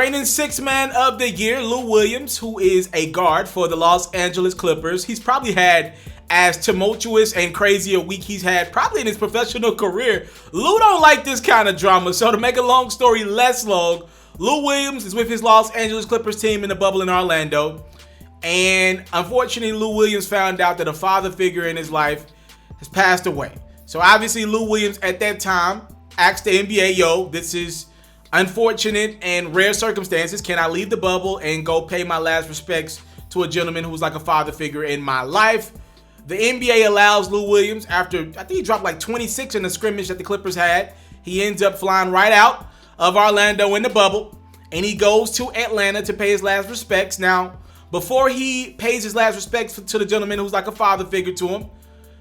Reigning sixth man of the year, Lou Williams, who is a guard for the Los Angeles Clippers. He's probably had as tumultuous and crazy a week he's had probably in his professional career. Lou don't like this kind of drama. So to make a long story less long, Lou Williams is with his Los Angeles Clippers team in the bubble in Orlando. And unfortunately, Lou Williams found out that a father figure in his life has passed away. So obviously, Lou Williams at that time asked the NBA, yo, this is unfortunate and rare circumstances. Can I leave the bubble and go pay my last respects to a gentleman who's like a father figure in my life? The NBA allows Lou Williams, after I think he dropped like 26 in the scrimmage that the Clippers had. He ends up flying right out of Orlando in the bubble, and he goes to Atlanta to pay his last respects. Now, before he pays his last respects to the gentleman who's like a father figure to him,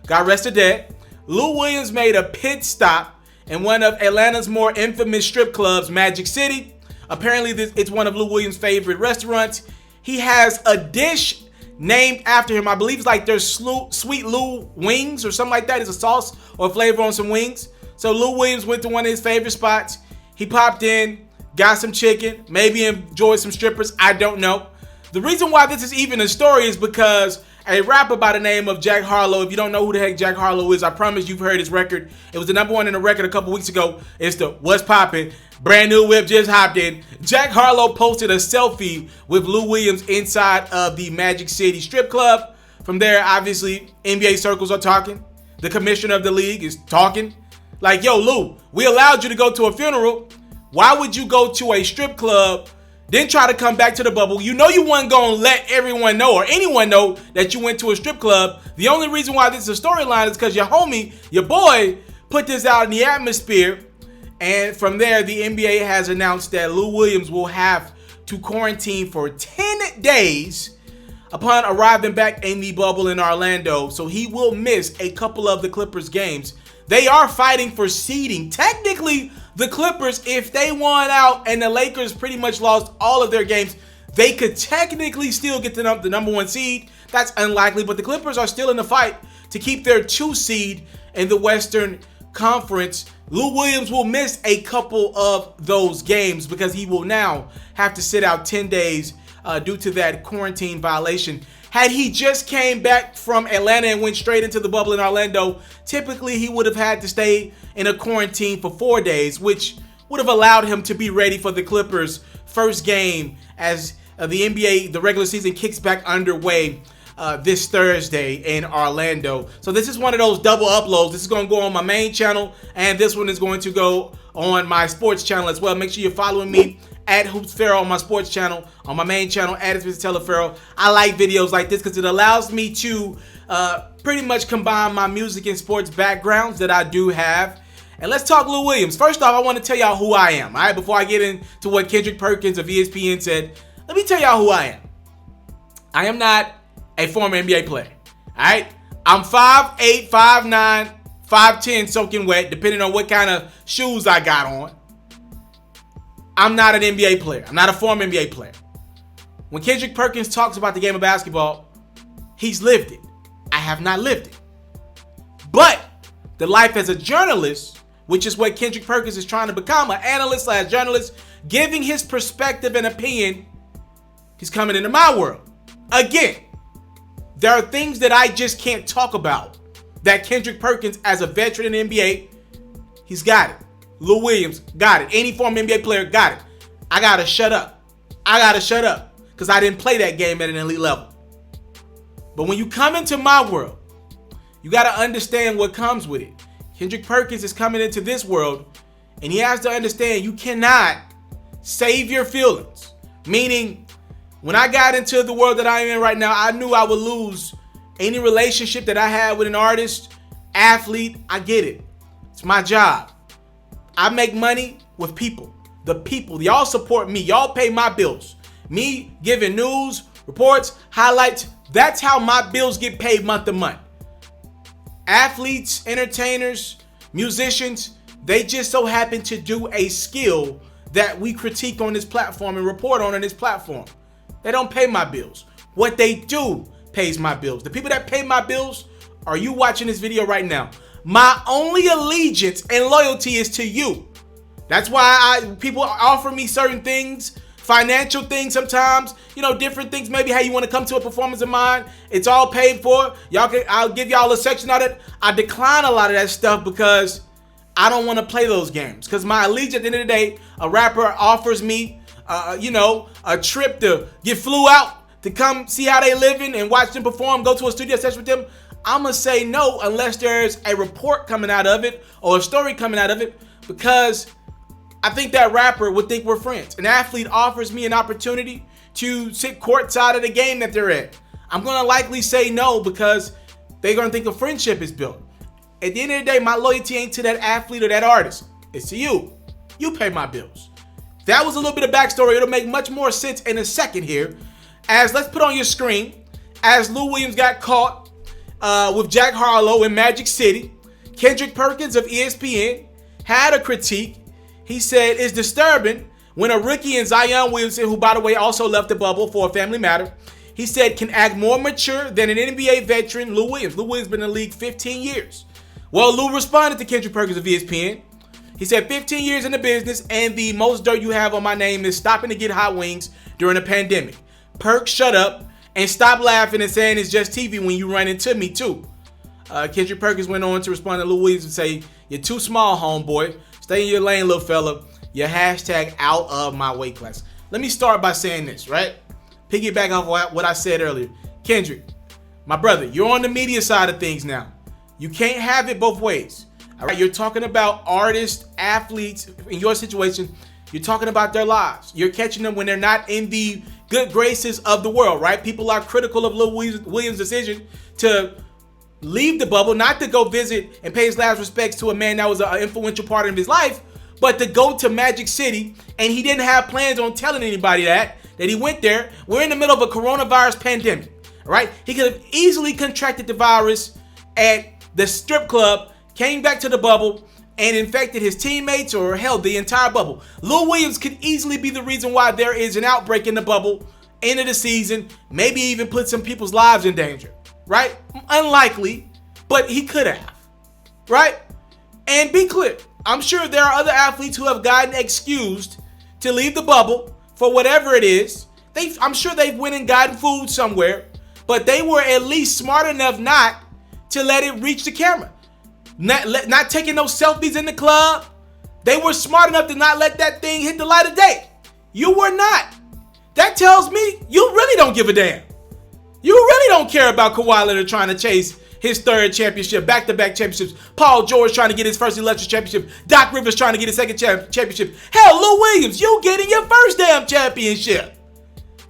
God rest her dead, Lou Williams made a pit stop in one of Atlanta's more infamous strip clubs, Magic City. Apparently, it's one of Lou Williams' favorite restaurants. He has a dish named after him. I believe it's like there's Sweet Lou wings or something like that. It's a sauce or flavor on some wings. So Lou Williams went to one of his favorite spots. He popped in, got some chicken, maybe enjoyed some strippers. I don't know. The reason why this is even a story is because a rapper by the name of Jack Harlow, if you don't know who the heck Jack Harlow is, I promise you've heard his record. It was the #1 in the record a couple weeks ago. It's the What's Poppin', brand new whip, just hopped in. Jack Harlow posted a selfie with Lou Williams inside of the Magic City strip club. From there, obviously, NBA circles are talking. The commissioner of the league is talking. Like, yo, Lou, we allowed you to go to a funeral. Why would you go to a strip club, then try to come back to the bubble? You know you weren't going to let everyone know or anyone know that you went to a strip club. The only reason why this is a storyline is because your homie, your boy, put this out in the atmosphere. And from there, the NBA has announced that Lou Williams will have to quarantine for 10 days upon arriving back in the bubble in Orlando. So he will miss a couple of the Clippers games. They are fighting for seeding. Technically, the Clippers, if they won out and the Lakers pretty much lost all of their games, they could technically still get the #1 seed. That's unlikely, but the Clippers are still in the fight to keep their 2 seed in the Western Conference. Lou Williams will miss a couple of those games because he will now have to sit out 10 days due to that quarantine violation. Had he just came back from Atlanta and went straight into the bubble in Orlando, typically he would have had to stay in a quarantine for 4 days, which would have allowed him to be ready for the Clippers' first game as the NBA, the regular season, kicks back underway this Thursday in Orlando. So this is one of those double uploads. This is going to go on my main channel, and this one is going to go on my sports channel as well. Make sure you're following me at itsmrtaliaferro on my sports channel, on my main channel at itsmrtaliaferro. I like videos like this because it allows me to pretty much combine my music and sports backgrounds that I do have. And let's talk Lou Williams. First off, I want to tell y'all who I am. All right, before I get into what Kendrick Perkins of ESPN said, let me tell y'all who I am. I am not a former NBA player. All right, I'm 5'8", 5'9", 5'10", soaking wet, depending on what kind of shoes I got on. I'm not an NBA player. I'm not a former NBA player. When Kendrick Perkins talks about the game of basketball, he's lived it. I have not lived it. But the life as a journalist, which is what Kendrick Perkins is trying to become, an analyst / journalist, giving his perspective and opinion, he's coming into my world. Again, there are things that I just can't talk about that Kendrick Perkins, as a veteran in the NBA, he's got it. Lou Williams got it. Any former NBA player got it. I gotta shut up. I gotta shut up because I didn't play that game at an elite level. But when you come into my world, you gotta understand what comes with it. Kendrick Perkins is coming into this world, and he has to understand you cannot save your feelings. Meaning, when I got into the world that I am in right now, I knew I would lose any relationship that I had with an artist, athlete. I get it. It's my job. I make money with people. The people, y'all support me. Y'all pay my bills. Me giving news, reports, highlights. That's how my bills get paid month to month. Athletes, entertainers, musicians, they just so happen to do a skill that we critique on this platform and report on this platform. They don't pay my bills. What they do pays my bills. The people that pay my bills are you watching this video right now. My only allegiance and loyalty is to you. That's why people offer me certain things financial things sometimes, different things, maybe how you want to come to a performance of mine. It's all paid for. I'll give y'all a section on it. I decline a lot of that stuff because I don't want to play those games. Because my allegiance, at the end of the day, a rapper offers me, a trip to get flew out to come see how they living and watch them perform, go to a studio session with them. I'm going to say no unless there's a report coming out of it or a story coming out of it, because I think that rapper would think we're friends. An athlete offers me an opportunity to sit courtside of the game that they're at. I'm going to likely say no because they're going to think a friendship is built. At the end of the day, my loyalty ain't to that athlete or that artist. It's to you. You pay my bills. That was a little bit of backstory. It'll make much more sense in a second here. As let's put on your screen, as Lou Williams got caught with Jack Harlow in Magic City, Kendrick Perkins of ESPN had a critique. He said it's disturbing when a rookie in Zion Williamson, who by the way also left the bubble for a family matter, he said can act more mature than an NBA veteran, Lou Williams. Lou Williams been in the league 15 years. Well, Lou responded to Kendrick Perkins of ESPN. He said 15 years in the business and the most dirt you have on my name is stopping to get hot wings during a pandemic. Perk, shut up and stop laughing and saying it's just TV when you run into me too. Kendrick Perkins went on to respond to Lou Williams and say, you're too small, homeboy. Stay in your lane, little fella. You're hashtag out of my weight class. Let me start by saying this, right? Piggyback off what I said earlier. Kendrick, my brother, you're on the media side of things now. You can't have it both ways. All right, you're talking about artists, athletes. In your situation, you're talking about their lives. You're catching them when they're not in the good graces of the world, right? People are critical of Lou Williams' decision to leave the bubble, not to go visit and pay his last respects to a man that was an influential part of his life, but to go to Magic City, and he didn't have plans on telling anybody that he went there. We're in the middle of a coronavirus pandemic, right? He could have easily contracted the virus at the strip club, came back to the bubble, and infected his teammates or held the entire bubble. Lou Williams could easily be the reason why there is an outbreak in the bubble, end of the season, maybe even put some people's lives in danger. Right? Unlikely, but he could have. Right? And be clear, I'm sure there are other athletes who have gotten excused to leave the bubble for whatever it is. I'm sure they've went and gotten food somewhere, but they were at least smart enough not to let it reach the camera. Not taking those selfies in the club. They were smart enough to not let that thing hit the light of day. You were not. That tells me you really don't give a damn. You really don't care about Kawhi Leonard trying to chase his third championship, back-to-back championships. Paul George trying to get his first illustrious championship. Doc Rivers trying to get his second championship. Hell, Lou Williams, you getting your first damn championship.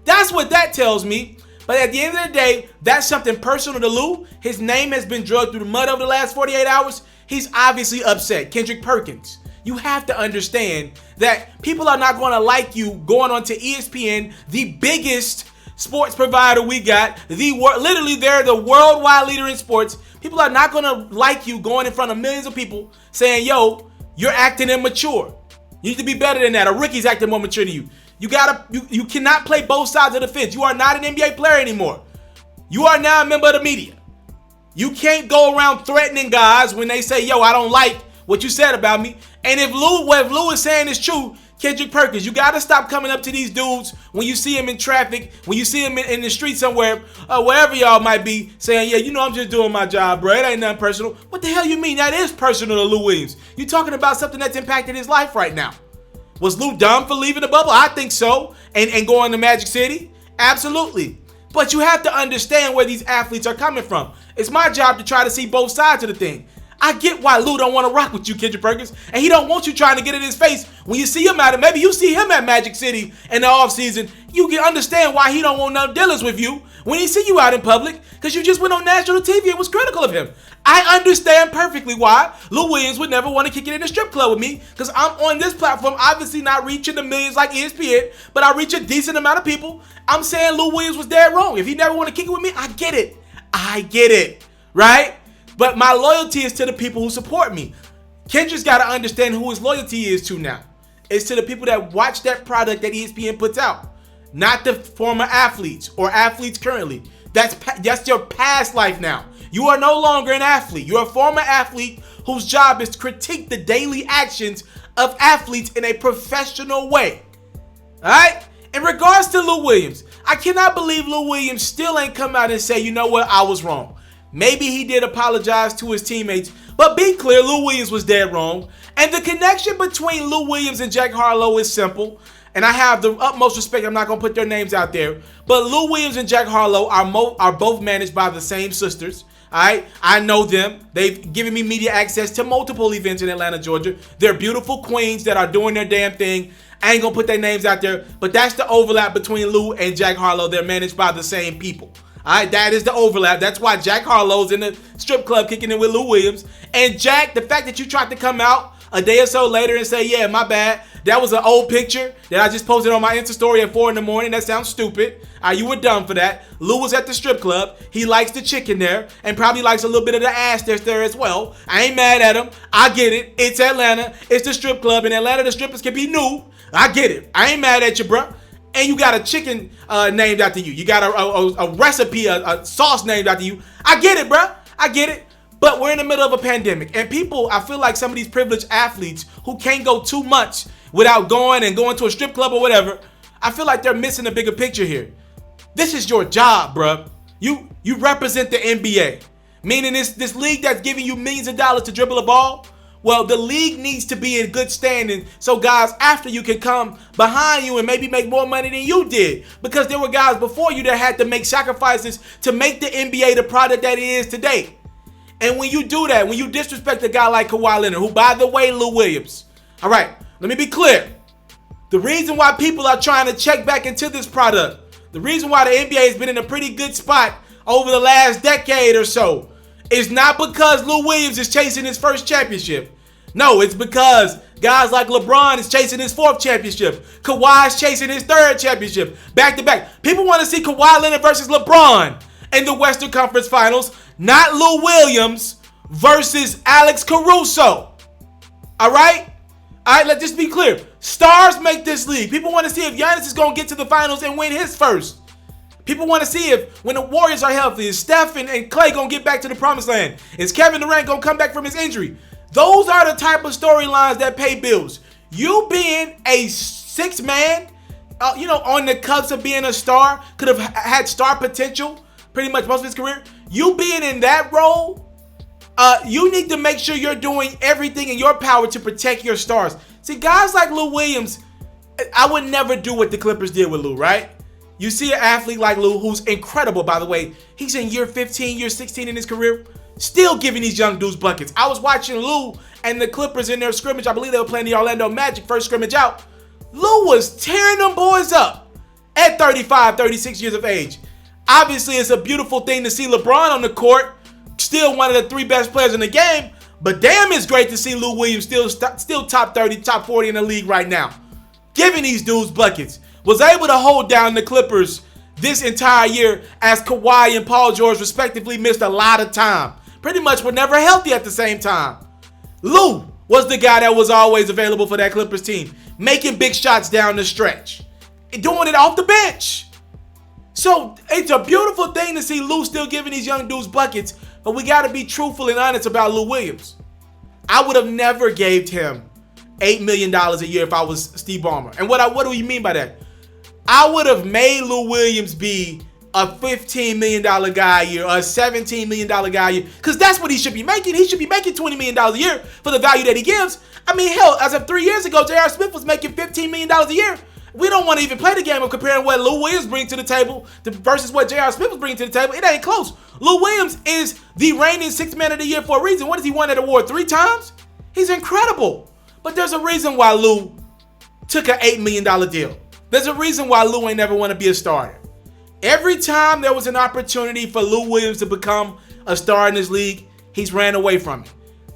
That's what that tells me. But at the end of the day, that's something personal to Lou. His name has been dragged through the mud over the last 48 hours. He's obviously upset. Kendrick Perkins, you have to understand that people are not going to like you going on to ESPN, the biggest sports provider we got, literally they're the worldwide leader in sports. People are not gonna like you going in front of millions of people saying, yo, you're acting immature. You need to be better than that. A rookie's acting more mature than you. You cannot play both sides of the fence. You are not an NBA player anymore. You are now a member of the media. You can't go around threatening guys when they say, yo, I don't like what you said about me. And if what Lou is saying is true, Kendrick Perkins, you got to stop coming up to these dudes when you see him in traffic, when you see him in the street somewhere, wherever y'all might be, saying, yeah, I'm just doing my job, bro. It ain't nothing personal. What the hell you mean? That is personal to Lou Williams. You talking about something that's impacted his life right now. Was Lou dumb for leaving the bubble? I think so. And going to Magic City? Absolutely. But you have to understand where these athletes are coming from. It's my job to try to see both sides of the thing. I get why Lou don't want to rock with you, Kendrick Perkins, and he don't want you trying to get in his face when you see him at it. Maybe you see him at Magic City in the offseason. You can understand why he don't want no dealers with you when he see you out in public, because you just went on national TV and was critical of him. I understand perfectly why Lou Williams would never want to kick it in a strip club with me, because I'm on this platform, obviously not reaching the millions like ESPN, but I reach a decent amount of people. I'm saying Lou Williams was dead wrong. If he never want to kick it with me, I get it, right? But my loyalty is to the people who support me. Kendrick's got to understand who his loyalty is to now. It's to the people that watch that product that ESPN puts out, not the former athletes or athletes currently. That's your past life now. You are no longer an athlete. You're a former athlete whose job is to critique the daily actions of athletes in a professional way. All right? Lou Williams. I cannot believe Lou Williams still ain't come out and say, you know what, I was wrong. Maybe he did apologize to his teammates, but be clear, Lou Williams was dead wrong. And the connection between Lou Williams and Jack Harlow is simple. And I have the utmost respect. I'm not going to put their names out there. But Lou Williams and Jack Harlow are both managed by the same sisters. All right, I know them. They've given me media access to multiple events in Atlanta, Georgia. They're beautiful queens that are doing their damn thing. I ain't going to put their names out there, but that's the overlap between Lou and Jack Harlow. They're managed by the same people. All right, that is the overlap. That's why Jack Harlow's in the strip club kicking it with Lou Williams. And Jack, the fact that you tried to come out a day or so later and say, yeah, my bad, that was an old picture that I just posted on my Insta story at 4 in the morning. That sounds stupid. You were dumb for that. Lou was at the strip club. He likes the chicken there and probably likes a little bit of the ass there as well. I ain't mad at him. I get it. It's Atlanta. It's the strip club. In Atlanta, the strippers can be new. I get it. I ain't mad at you, bro. And you got a chicken named after you. You got a recipe, a sauce named after you. I get it, bro. I get it. But we're in the middle of a pandemic. And people, I feel like some of these privileged athletes who can't go too much without going to a strip club or whatever, I feel like they're missing a bigger picture here. This is your job, bro. You represent the NBA. Meaning this league that's giving you millions of dollars to dribble a ball. Well, the league needs to be in good standing so guys after you can come behind you and maybe make more money than you did. Because there were guys before you that had to make sacrifices to make the NBA the product that it is today. And when you do that, when you disrespect a guy like Kawhi Leonard, who, by the way, Lou Williams. All right, let me be clear. The reason why people are trying to check back into this product, the reason why the NBA has been in a pretty good spot over the last decade or so, is not because Lou Williams is chasing his first championship. No, it's because guys like LeBron is chasing his 4th championship. Kawhi's chasing his 3rd championship. Back to back. People want to see Kawhi Leonard versus LeBron in the Western Conference Finals, not Lou Williams versus Alex Caruso. All right? All right, let's just be clear. Stars make this league. People want to see if Giannis is going to get to the finals and win his first. People want to see if, when the Warriors are healthy, is Steph and Klay going to get back to the promised land? Is Kevin Durant going to come back from his injury? Those are the type of storylines that pay bills. You being a 6th man, on the cusp of being a star, could have had star potential pretty much most of his career. You being in that role, you need to make sure you're doing everything in your power to protect your stars. See, guys like Lou Williams, I would never do what the Clippers did with Lou, right? You see an athlete like Lou, who's incredible, by the way. He's in year 15, year 16 in his career, still giving these young dudes buckets. I was watching Lou and the Clippers in their scrimmage. I believe they were playing the Orlando Magic first scrimmage out. Lou was tearing them boys up at 35, 36 years of age. Obviously, it's a beautiful thing to see LeBron on the court, still one of the 3 best players in the game. But damn, it's great to see Lou Williams still top 30, top 40 in the league right now, giving these dudes buckets. Was able to hold down the Clippers this entire year as Kawhi and Paul George respectively missed a lot of time. Pretty much were never healthy at the same time. Lou was the guy that was always available for that Clippers team, making big shots down the stretch, doing it off the bench. So it's a beautiful thing to see Lou still giving these young dudes buckets, but we got to be truthful and honest about Lou Williams. I would have never gave him $8 million a year if I was Steve Ballmer. And what do you mean by that? I would have made Lou Williams be a $15 million guy a year, or a $17 million guy a year, because that's what he should be making. He should be making $20 million a year for the value that he gives. I mean, hell, as of 3 years ago, J.R. Smith was making $15 million a year. We don't want to even play the game of comparing what Lou Williams brings to the table versus what J.R. Smith was bringing to the table. It ain't close. Lou Williams is the reigning 6th man of the year for a reason. What has he won that award 3 times? He's incredible. But there's a reason why Lou took an $8 million deal. There's a reason why Lou ain't never want to be a starter. Every time there was an opportunity for Lou Williams to become a star in this league, he's ran away from it.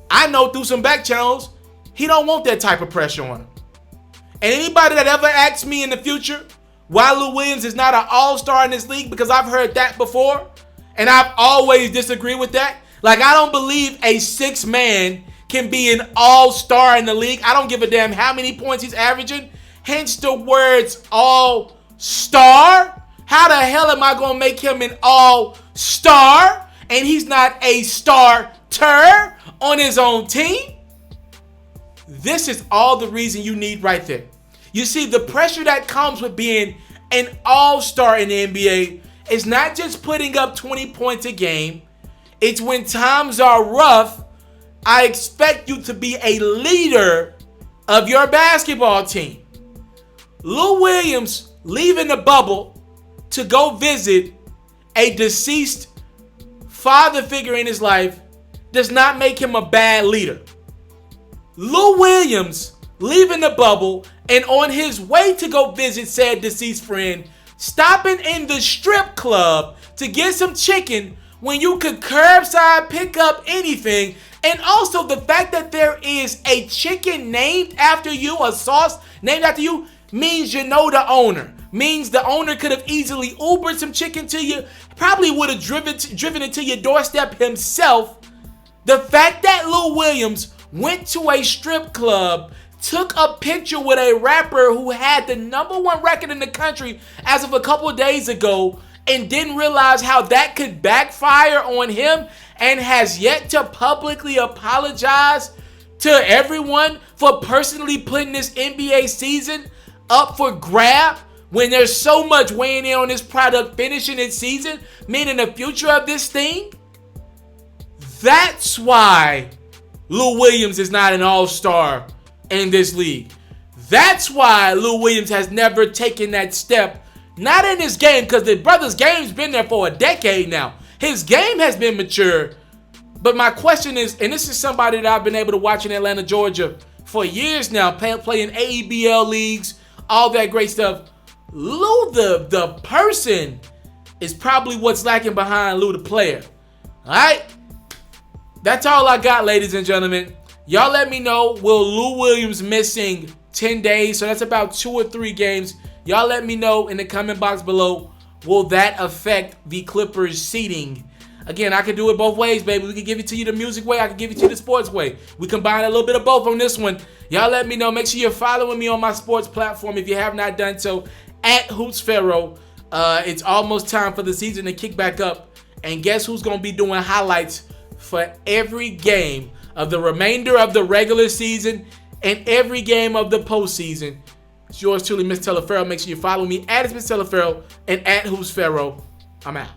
I know through some back channels, he don't want that type of pressure on him. And anybody that ever asks me in the future why Lou Williams is not an all-star in this league, because I've heard that before, and I've always disagreed with that. Like, I don't believe a 6th man can be an all-star in the league. I don't give a damn how many points he's averaging. Hence the words all-star. How the hell am I going to make him an all-star and he's not a starter on his own team? This is all the reason you need right there. You see, the pressure that comes with being an all-star in the NBA is not just putting up 20 points a game. It's when times are rough, I expect you to be a leader of your basketball team. Lou Williams leaving the bubble to go visit a deceased father figure in his life does not make him a bad leader. Lou Williams leaving the bubble and on his way to go visit said deceased friend, stopping in the strip club to get some chicken when you could curbside pick up anything. And also the fact that there is a chicken named after you, a sauce named after you, means you know the owner. Means the owner could have easily Ubered some chicken to you, probably would have driven it to your doorstep himself. The fact that Lou Williams went to a strip club, took a picture with a rapper who had the #1 record in the country as of a couple of days ago, and didn't realize how that could backfire on him, and has yet to publicly apologize to everyone for personally putting this NBA season up for grab when there's so much weighing in on this product finishing its season, meaning the future of this thing. That's why Lou Williams is not an all-star in this league. That's why Lou Williams has never taken that step. Not in his game, because the brother's game's been there for a decade now. His game has been mature. But my question is, and this is somebody that I've been able to watch in Atlanta, Georgia for years now, playing AEBL leagues, all that great stuff. Lou, the person, is probably what's lacking behind Lou, the player. All right? That's all I got, ladies and gentlemen. Y'all let me know, will Lou Williams missing 10 days, so that's about 2 or 3 games. Y'all let me know in the comment box below, will that affect the Clippers seeding? Again, I could do it both ways, baby. We could give it to you the music way, I could give it to you the sports way. We combine a little bit of both on this one. Y'all let me know. Make sure you're following me on my sports platform if you have not done so, at @FERRO. It's almost time for the season to kick back up. And guess who's going to be doing highlights for every game of the remainder of the regular season and every game of the postseason? It's yours truly, Mr. Taliaferro. Make sure you follow me at itsmrtaliaferro and at @FERRO. I'm out.